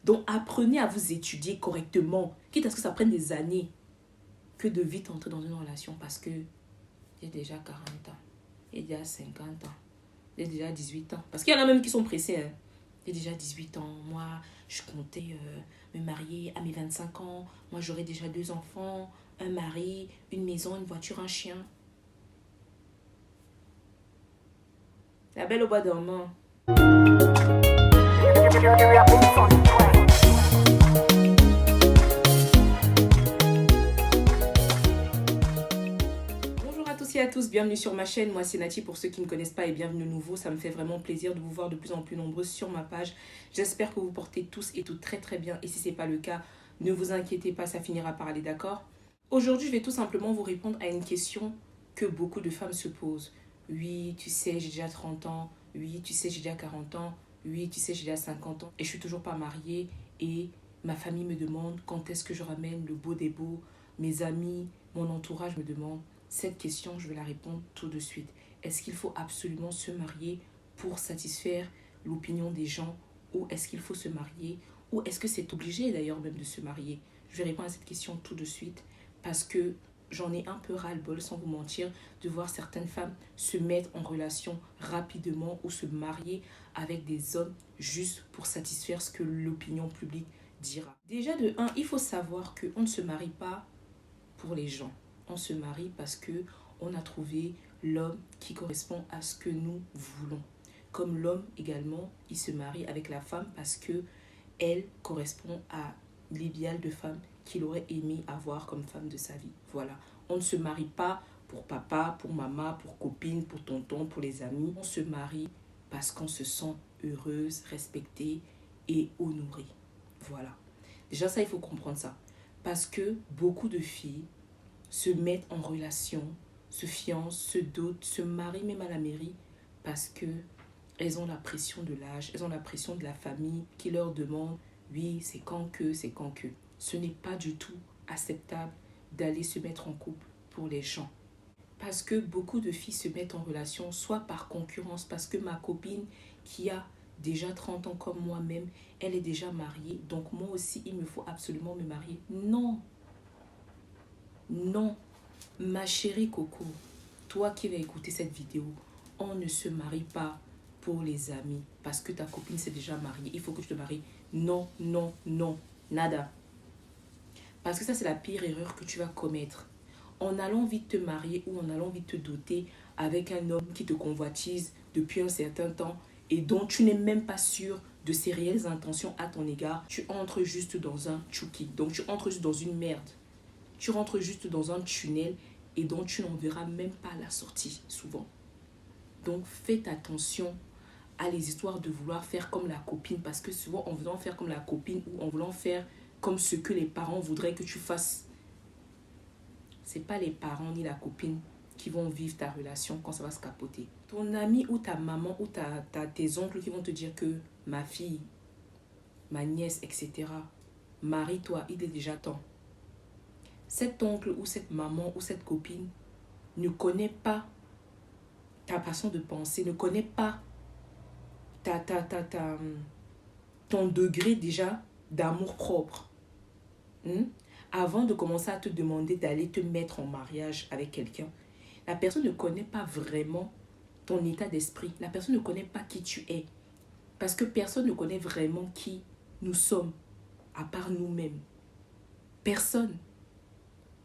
Donc, apprenez à vous étudier correctement, quitte à ce que ça prenne des années, que de vite entrer dans une relation parce que j'ai déjà 40 ans, j'ai déjà 50 ans, j'ai déjà 18 ans. Parce qu'il y en a même qui sont pressés. Hein. J'ai déjà 18 ans, moi, je comptais me marier à mes 25 ans. Moi, j'aurais déjà 2 enfants, un mari, une maison, une voiture, un chien. La belle au bois dormant. Bonjour à tous et à tous, bienvenue sur ma chaîne. Moi, c'est Nati pour ceux qui ne me connaissent pas et bienvenue de nouveau. Ça me fait vraiment plaisir de vous voir de plus en plus nombreux sur ma page. J'espère que vous portez tous et toutes très très bien. Et si ce n'est pas le cas, ne vous inquiétez pas, ça finira par aller, d'accord? Aujourd'hui, je vais tout simplement vous répondre à une question que beaucoup de femmes se posent. Oui, tu sais, j'ai déjà 30 ans. Oui, tu sais, j'ai déjà 40 ans. Oui, tu sais, j'ai déjà 50 ans. Et je suis toujours pas mariée. Et ma famille me demande quand est-ce que je ramène le beau des beaux. Mes amis, mon entourage me demandent. Cette question, je vais la répondre tout de suite. Est-ce qu'il faut absolument se marier pour satisfaire l'opinion des gens? Ou est-ce qu'il faut se marier? Ou est-ce que c'est obligé d'ailleurs même de se marier? Je vais répondre à cette question tout de suite. Parce que j'en ai un peu ras-le-bol, sans vous mentir, de voir certaines femmes se mettre en relation rapidement ou se marier avec des hommes juste pour satisfaire ce que l'opinion publique dira. Déjà de un, il faut savoir qu'on ne se marie pas pour les gens. On se marie parce que on a trouvé l'homme qui correspond à ce que nous voulons. Comme l'homme également, il se marie avec la femme parce que elle correspond à l'idéal de femme qu'il aurait aimé avoir comme femme de sa vie. Voilà. On ne se marie pas pour papa, pour maman, pour copine, pour tonton, pour les amis. On se marie parce qu'on se sent heureuse, respectée et honorée. Voilà. Déjà ça, il faut comprendre ça. Parce que beaucoup de filles se mettent en relation, se fiancent, se dotent, se marient même à la mairie parce que elles ont la pression de l'âge, elles ont la pression de la famille qui leur demande oui, c'est quand que, c'est quand que. Ce n'est pas du tout acceptable d'aller se mettre en couple pour les gens. Parce que beaucoup de filles se mettent en relation, soit par concurrence, parce que ma copine qui a déjà 30 ans comme moi-même, elle est déjà mariée, donc moi aussi, il me faut absolument me marier. Non, non, ma chérie Coco, toi qui vas écouter cette vidéo, on ne se marie pas pour les amis, parce que ta copine s'est déjà mariée, il faut que tu te maries. Non, non, non, nada. Parce que ça, c'est la pire erreur que tu vas commettre. En allant vite te marier ou en allant vite te doter avec un homme qui te convoitise depuis un certain temps et dont tu n'es même pas sûr de ses réelles intentions à ton égard, tu entres juste dans un tchouki. Donc tu entres juste dans une merde. Tu rentres juste dans un tunnel et dont tu n'en verras même pas la sortie souvent. Donc faites attention à les histoires de vouloir faire comme la copine, parce que souvent en voulant faire comme la copine ou en voulant faire comme ce que les parents voudraient que tu fasses, c'est pas les parents ni la copine qui vont vivre ta relation quand ça va se capoter. Ton ami ou ta maman ou tes oncles qui vont te dire que ma fille, ma nièce, etc. Marie-toi, il est déjà temps. Cet oncle ou cette maman ou cette copine ne connaît pas ta façon de penser, ne connaît pas ton degré déjà d'amour propre. Avant de commencer à te demander d'aller te mettre en mariage avec quelqu'un, la personne ne connaît pas vraiment ton état d'esprit. La personne ne connaît pas qui tu es. Parce que personne ne connaît vraiment qui nous sommes, à part nous-mêmes. Personne.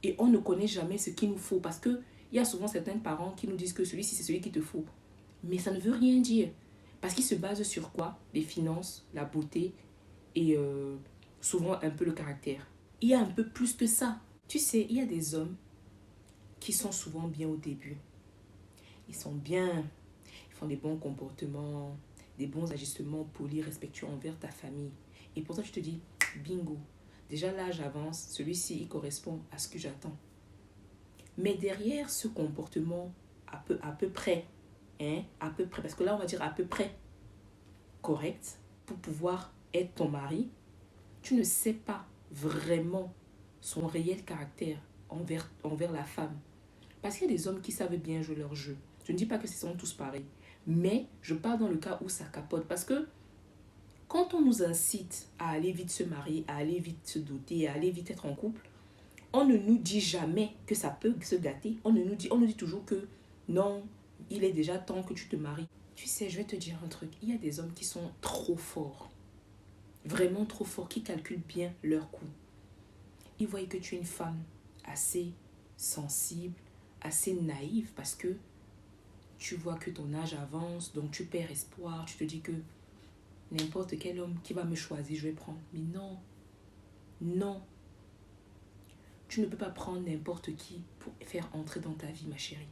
Et on ne connaît jamais ce qu'il nous faut. Parce qu'il y a souvent certains parents qui nous disent que celui-ci, c'est celui qu'il te faut. Mais ça ne veut rien dire. Parce qu'il se base sur quoi? Les finances, la beauté et souvent un peu le caractère. Il y a un peu plus que ça. Tu sais, il y a des hommes qui sont souvent bien au début. Ils sont bien, ils font des bons comportements, des bons ajustements polis, respectueux envers ta famille. Et pour ça, tu te dis, bingo, déjà l'âge avance, celui-ci, il correspond à ce que j'attends. Mais derrière ce comportement à peu près, à peu près, parce que là, on va dire à peu près correct, pour pouvoir être ton mari, tu ne sais pas vraiment son réel caractère envers la femme. Parce qu'il y a des hommes qui savent bien jouer leur jeu. Je ne dis pas que ce sont tous pareils. Mais je parle dans le cas où ça capote. Parce que Quand on nous incite à aller vite se marier, à aller vite se doter, à aller vite être en couple, on ne nous dit jamais que ça peut se gâter. On nous dit toujours que non, il est déjà temps que tu te maries. Tu sais, je vais te dire un truc. Il y a des hommes qui sont trop forts. Vraiment trop forts, qui calculent bien leur coup. Ils voient que tu es une femme assez sensible, assez naïve parce que tu vois que ton âge avance, donc tu perds espoir. Tu te dis que n'importe quel homme qui va me choisir, je vais prendre. Mais non, non. Tu ne peux pas prendre n'importe qui pour faire entrer dans ta vie, ma chérie.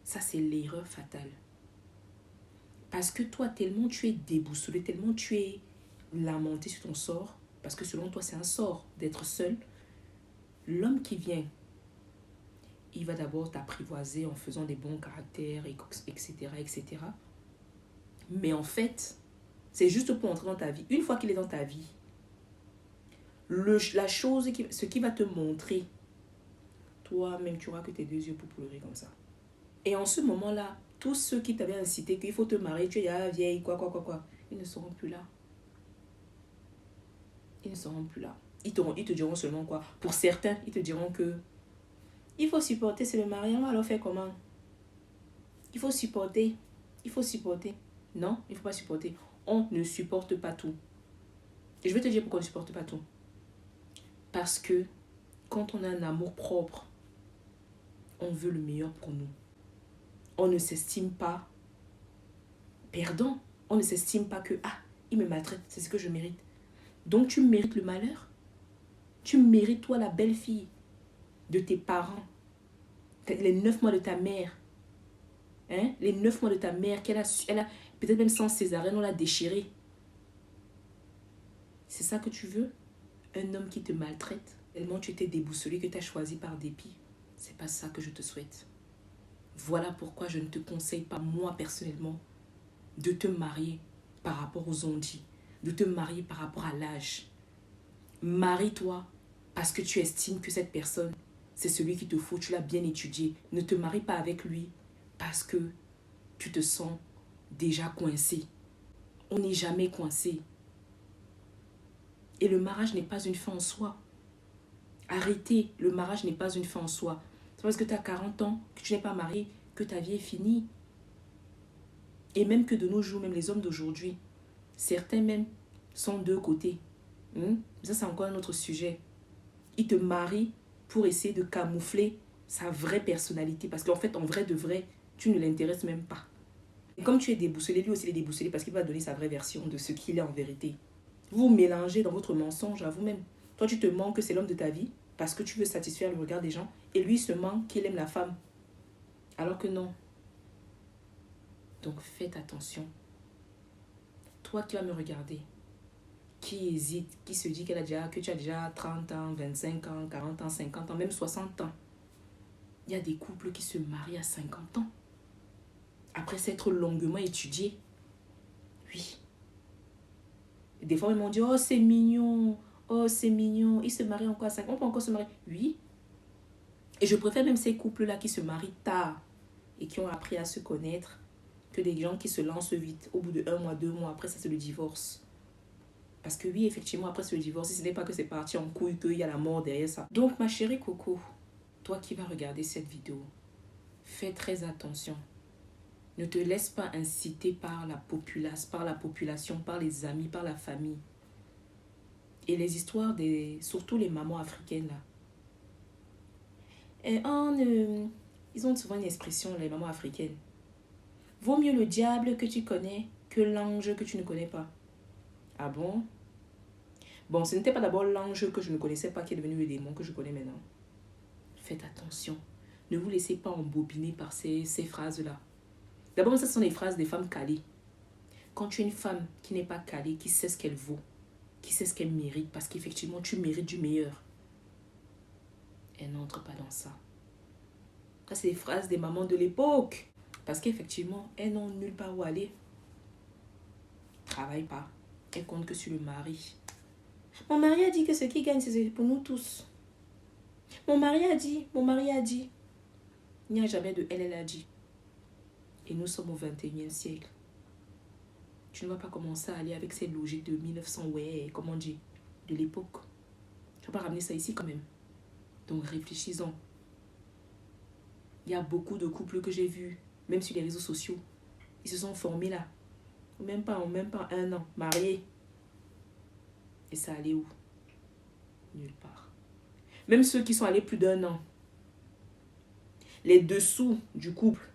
Ça, c'est l'erreur fatale. Parce que toi, tellement tu es déboussolé, tellement tu es lamenté sur ton sort, parce que selon toi, c'est un sort d'être seul, l'homme qui vient, il va d'abord t'apprivoiser en faisant des bons caractères, etc., etc. Mais en fait, c'est juste pour entrer dans ta vie. Une fois qu'il est dans ta vie, ce qui va te montrer, toi-même, tu auras que tes deux yeux pour pleurer comme ça. Et en ce moment-là, tous ceux qui t'avaient incité qu'il faut te marier, tu es ah, vieille, quoi, ils ne seront plus là. Ils ne seront plus là. Ils te diront seulement quoi. Pour certains, ils te diront que il faut supporter, c'est le mariage, on va alors faire comment? Il faut supporter. Il faut supporter. Non, il ne faut pas supporter. On ne supporte pas tout. Et je vais te dire pourquoi on ne supporte pas tout. Parce que quand on a un amour propre, on veut le meilleur pour nous. On ne s'estime pas perdant. On ne s'estime pas que, ah, il me maltraite, c'est ce que je mérite. Donc tu mérites le malheur. Tu mérites, toi, la belle fille de tes parents. Les 9 mois de ta mère. Hein? Les 9 mois de ta mère qu'elle a peut-être même sans césarienne, on l'a déchirée. C'est ça que tu veux? Un homme qui te maltraite, tellement tu étais déboussolé que tu as choisi par dépit. C'est pas ça que je te souhaite. Voilà pourquoi je ne te conseille pas, moi personnellement, de te marier par rapport aux ondits, de te marier par rapport à l'âge. Marie-toi parce que tu estimes que cette personne, c'est celui qu'il te faut, tu l'as bien étudié. Ne te marie pas avec lui parce que tu te sens déjà coincé. On n'est jamais coincé. Et le mariage n'est pas une fin en soi. Arrêtez, le mariage n'est pas une fin en soi. C'est parce que tu as 40 ans, que tu n'es pas marié, que ta vie est finie. Et même que de nos jours, même les hommes d'aujourd'hui, certains même sont deux côtés. Ça, c'est encore un autre sujet. Ils te marient pour essayer de camoufler sa vraie personnalité. Parce qu'en fait, en vrai de vrai, tu ne l'intéresses même pas. Et comme tu es déboussolé, lui aussi il est déboussolé parce qu'il va donner sa vraie version de ce qu'il est en vérité. Vous mélangez dans votre mensonge à vous-même. Toi, tu te mens que c'est l'homme de ta vie parce que tu veux satisfaire le regard des gens. Et lui se ment qu'il aime la femme. Alors que non. Donc faites attention. Toi qui vas me regarder, qui hésite, qui se dit que tu as déjà 30 ans, 25 ans, 40 ans, 50 ans, même 60 ans. Il y a des couples qui se marient à 50 ans. Après s'être longuement étudiés. Oui. Et des fois, ils m'ont dit, oh, c'est mignon. Oh, c'est mignon. Ils se marient encore à 5 ans. On peut encore se marier. Oui. Et je préfère même ces couples-là qui se marient tard et qui ont appris à se connaître que des gens qui se lancent vite. Au bout de 1 mois, 2 mois, après, ça, c'est le divorce. Parce que oui, effectivement, après ce divorce, ce n'est pas que c'est parti en couille, qu'il y a la mort derrière ça. Donc, ma chérie Coco, toi qui vas regarder cette vidéo, fais très attention. Ne te laisse pas inciter par la population, par les amis, par la famille. Et les histoires surtout les mamans africaines là. Et ils ont souvent une expression, les mamans africaines. Vaut mieux le diable que tu connais que l'ange que tu ne connais pas. Ah bon? Bon, ce n'était pas d'abord l'ange que je ne connaissais pas qui est devenu le démon que je connais maintenant. Faites attention. Ne vous laissez pas embobiner par ces phrases-là. D'abord, ce sont les phrases des femmes calées. Quand tu es une femme qui n'est pas calée, qui sait ce qu'elle vaut, qui sait ce qu'elle mérite, parce qu'effectivement, tu mérites du meilleur, elle n'entre pas dans ça. Ça, c'est les phrases des mamans de l'époque. Parce qu'effectivement, elles n'ont nulle part où aller. Travaille pas. Elles comptent que sur le mari. Mon mari a dit que ce qui gagne, c'est pour nous tous. Mon mari a dit. Il n'y a jamais de elle a dit. Et nous sommes au 21e siècle. Tu ne vas pas commencer à aller avec ces logiques de 1900, ouais, comment on dit, de l'époque. Tu ne vas pas ramener ça ici quand même. Donc réfléchis-en. Il y a beaucoup de couples que j'ai vus, même sur les réseaux sociaux. Ils se sont formés là. Même pas un an, mariés. Et ça allait où? Nulle part. Même ceux qui sont allés plus d'un an. Les dessous du couple.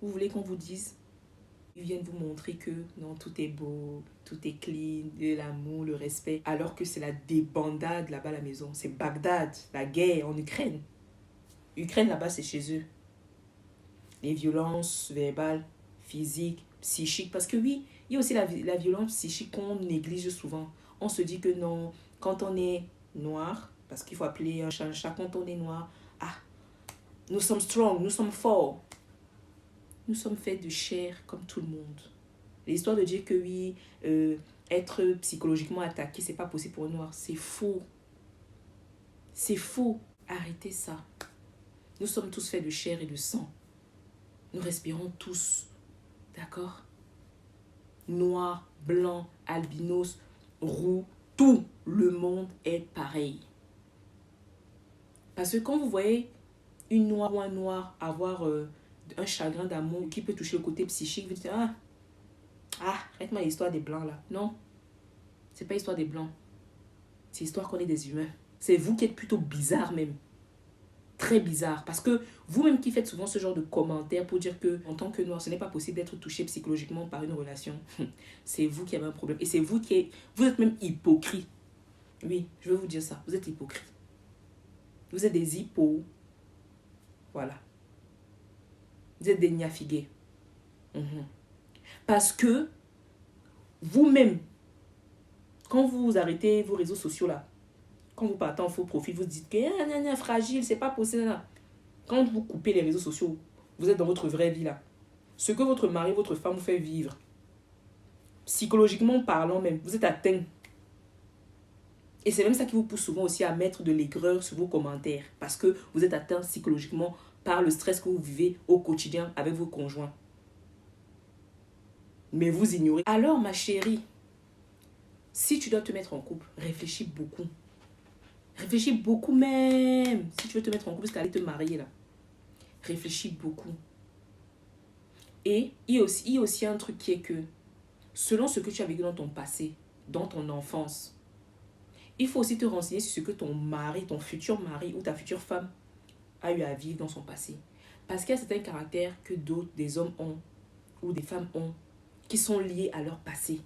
Vous voulez qu'on vous dise? Ils viennent vous montrer que non, tout est beau, tout est clean, de l'amour, le respect. Alors que c'est la débandade là-bas à la maison. C'est Bagdad, la guerre en Ukraine. Ukraine là-bas, c'est chez eux. Les violences verbales, physiques, psychiques. Parce que oui, il y a aussi la violence psychique qu'on néglige souvent. On se dit que non, quand on est noir, parce qu'il faut appeler un chat, quand on est noir, nous sommes strong, nous sommes forts. Nous sommes faits de chair comme tout le monde. L'histoire de dire que oui, être psychologiquement attaqué, c'est pas possible pour un noir, c'est faux. C'est faux. Arrêtez ça. Nous sommes tous faits de chair et de sang. Nous respirons tous. D'accord? Noir, blanc, albinos, roux, tout le monde est pareil. Parce que quand vous voyez une noire ou un noir avoir un chagrin d'amour qui peut toucher le côté psychique, vous dites arrête-moi l'histoire des blancs là. Non, c'est pas l'histoire des blancs. C'est l'histoire qu'on est des humains. C'est vous qui êtes plutôt bizarre même. Très bizarre. Parce que vous-même qui faites souvent ce genre de commentaires pour dire que en tant que noir, ce n'est pas possible d'être touché psychologiquement par une relation. C'est vous qui avez un problème. Et c'est vous vous êtes même hypocrite. Oui, je veux vous dire ça. Vous êtes hypocrite. Vous êtes des hippos. Voilà. Vous êtes des niafigués. Parce que vous-même, quand vous arrêtez vos réseaux sociaux là, quand vous partez en faux profil, vous dites que fragile, c'est pas possible. Là. Quand vous coupez les réseaux sociaux, vous êtes dans votre vraie vie là. Ce que votre mari, votre femme vous fait vivre, psychologiquement parlant même, vous êtes atteint. Et c'est même ça qui vous pousse souvent aussi à mettre de l'aigreur sur vos commentaires. Parce que vous êtes atteint psychologiquement par le stress que vous vivez au quotidien avec vos conjoints. Mais vous ignorez. Alors ma chérie, si tu dois te mettre en couple, réfléchis beaucoup. Réfléchis beaucoup même. Si tu veux te mettre en couple, parce qu'elle allait te marier là. Réfléchis beaucoup. Et il y a aussi un truc qui est que, selon ce que tu as vécu dans ton passé, dans ton enfance, il faut aussi te renseigner sur ce que ton mari, ton futur mari ou ta future femme a eu à vivre dans son passé. Parce qu'il y a certains caractères que d'autres, des hommes ont ou des femmes ont, qui sont liés à leur passé.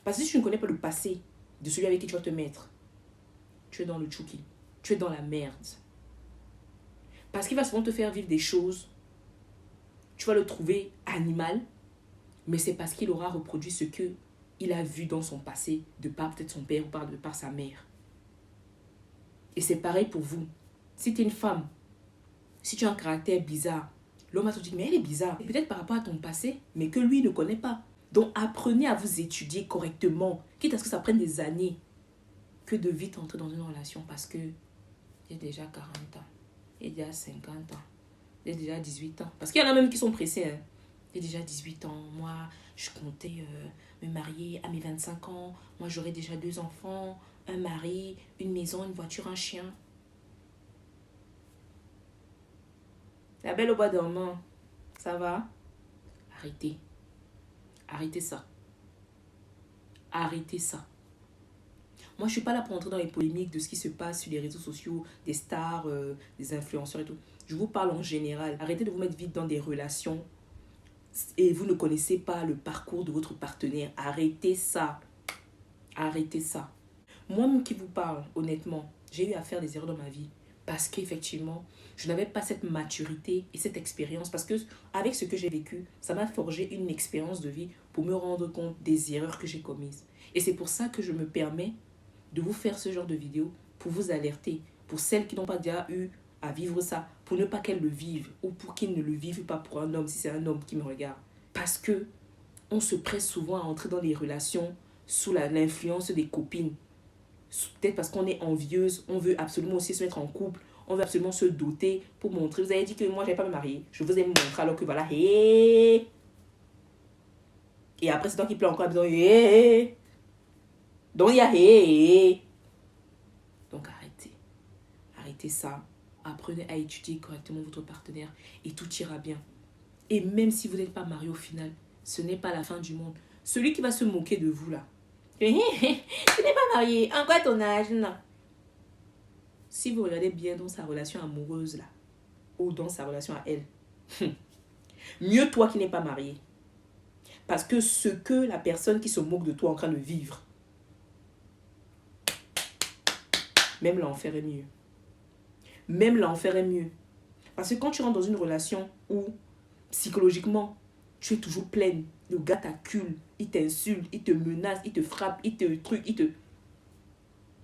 Parce que si tu ne connais pas le passé de celui avec qui tu vas te mettre, tu es dans le tchouki, tu es dans la merde. Parce qu'il va souvent te faire vivre des choses, tu vas le trouver animal, mais c'est parce qu'il aura reproduit ce qu'il a vu dans son passé, de par peut-être son père ou de par sa mère. Et c'est pareil pour vous. Si tu es une femme, si tu as un caractère bizarre, l'homme va te dire, mais elle est bizarre. Peut-être par rapport à ton passé, mais que lui ne connaît pas. Donc apprenez à vous étudier correctement, quitte à ce que ça prenne des années, que de vite entrer dans une relation parce que il y a déjà 40 ans, il y a déjà 50 ans, il y a déjà 18 ans. Parce qu'il y en a même qui sont pressés. Hein. Il y a déjà 18 ans. Moi, je comptais me marier à mes 25 ans. Moi, j'aurais déjà 2 enfants, un mari, une maison, une voiture, un chien. La belle au bois dormant, ça va? Arrêtez. Arrêtez ça. Arrêtez ça. Moi, je ne suis pas là pour entrer dans les polémiques de ce qui se passe sur les réseaux sociaux, des stars, des influenceurs et tout. Je vous parle en général. Arrêtez de vous mettre vite dans des relations et vous ne connaissez pas le parcours de votre partenaire. Arrêtez ça. Arrêtez ça. Moi-même qui vous parle, honnêtement, j'ai eu à faire des erreurs dans ma vie. Parce qu'effectivement, je n'avais pas cette maturité et cette expérience. Parce que avec ce que j'ai vécu, ça m'a forgé une expérience de vie pour me rendre compte des erreurs que j'ai commises. Et c'est pour ça que je me permets de vous faire ce genre de vidéo pour vous alerter. Pour celles qui n'ont pas déjà eu à vivre ça, pour ne pas qu'elles le vivent ou pour qu'ils ne le vivent pas pour un homme, si c'est un homme qui me regarde. Parce que on se presse souvent à entrer dans les relations sous l'influence des copines. Peut-être parce qu'on est envieuse, on veut absolument aussi se mettre en couple, on veut absolument se doter pour montrer. Vous avez dit que moi, je n'allais pas me marier. Je vous ai montré alors que voilà. Et Et après, c'est toi qui pleures encore en disant hey. Donc, il y a hey. Donc, arrêtez. Arrêtez ça. Apprenez à étudier correctement votre partenaire et tout ira bien. Et même si vous n'êtes pas marié au final, ce n'est pas la fin du monde. Celui qui va se moquer de vous là. Tu n'es pas marié. En quoi ton âge? Non. Si vous regardez bien dans sa relation amoureuse là, ou dans sa relation à elle, mieux toi qui n'es pas marié. Parce que ce que la personne qui se moque de toi est en train de vivre, même l'enfer est mieux. Même l'enfer est mieux. Parce que quand tu rentres dans une relation où, psychologiquement, tu es toujours pleine, le gars t'accule, il t'insulte, il te menace, il te frappe, il te truc, il te...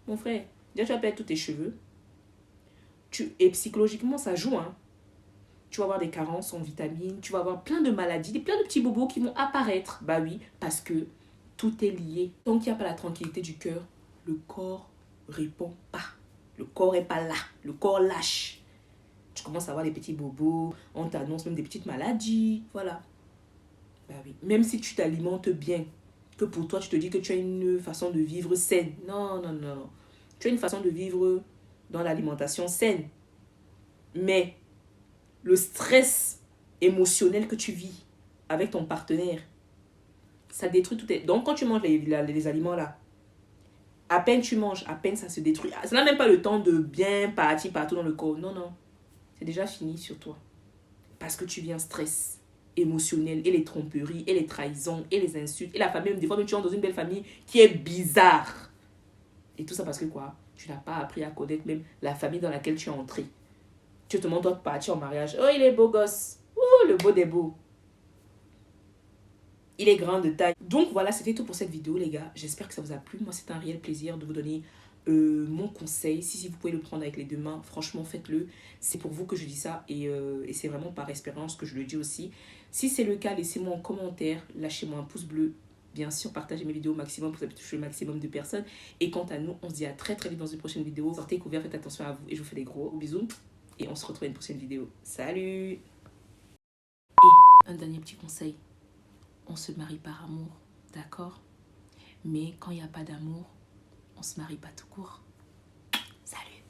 Mon frère, déjà tu vas perdre tous tes cheveux. Et psychologiquement, ça joue, hein. Tu vas avoir des carences en vitamines, tu vas avoir plein de maladies, plein de petits bobos qui vont apparaître. Bah oui, parce que tout est lié. Tant qu'il n'y a pas la tranquillité du cœur, le corps répond pas. Le corps n'est pas là. Le corps lâche. Tu commences à avoir des petits bobos, on t'annonce même des petites maladies. Voilà. Bah oui. Même si tu t'alimentes bien, que pour toi, tu te dis que tu as une façon de vivre saine. Non, non, non. Tu as une façon de vivre dans l'alimentation saine. Mais le stress émotionnel que tu vis avec ton partenaire, ça détruit tout. Donc, quand tu manges les aliments là, à peine tu manges, à peine ça se détruit. Ça n'a même pas le temps de bien partir partout dans le corps. Non, non. C'est déjà fini sur toi. Parce que tu vis un stress émotionnel et les tromperies et les trahisons et les insultes et la famille. Des fois, même tu entres dans une belle famille qui est bizarre. Et tout ça parce que quoi? Tu n'as pas appris à connaître même la famille dans laquelle tu es entré. Tu te demandes de partir en mariage. Oh, il est beau gosse. Oh, le beau des beaux. Il est grand de taille. Donc voilà, c'était tout pour cette vidéo, les gars. J'espère que ça vous a plu. Moi, c'est un réel plaisir de vous donner mon conseil. Si vous pouvez le prendre avec les deux mains, franchement, faites-le. C'est pour vous que je dis ça et c'est vraiment par expérience que je le dis aussi. Si c'est le cas, laissez-moi en commentaire. Lâchez-moi un pouce bleu. Bien sûr, partagez mes vidéos au maximum pour que ça puisse toucher le maximum de personnes. Et quant à nous, on se dit à très très vite dans une prochaine vidéo. Sortez couverts, faites attention à vous et je vous fais des gros bisous. Et on se retrouve à une prochaine vidéo. Salut! Et un dernier petit conseil. On se marie par amour, d'accord? Mais quand il n'y a pas d'amour, on se marie pas tout court. Salut!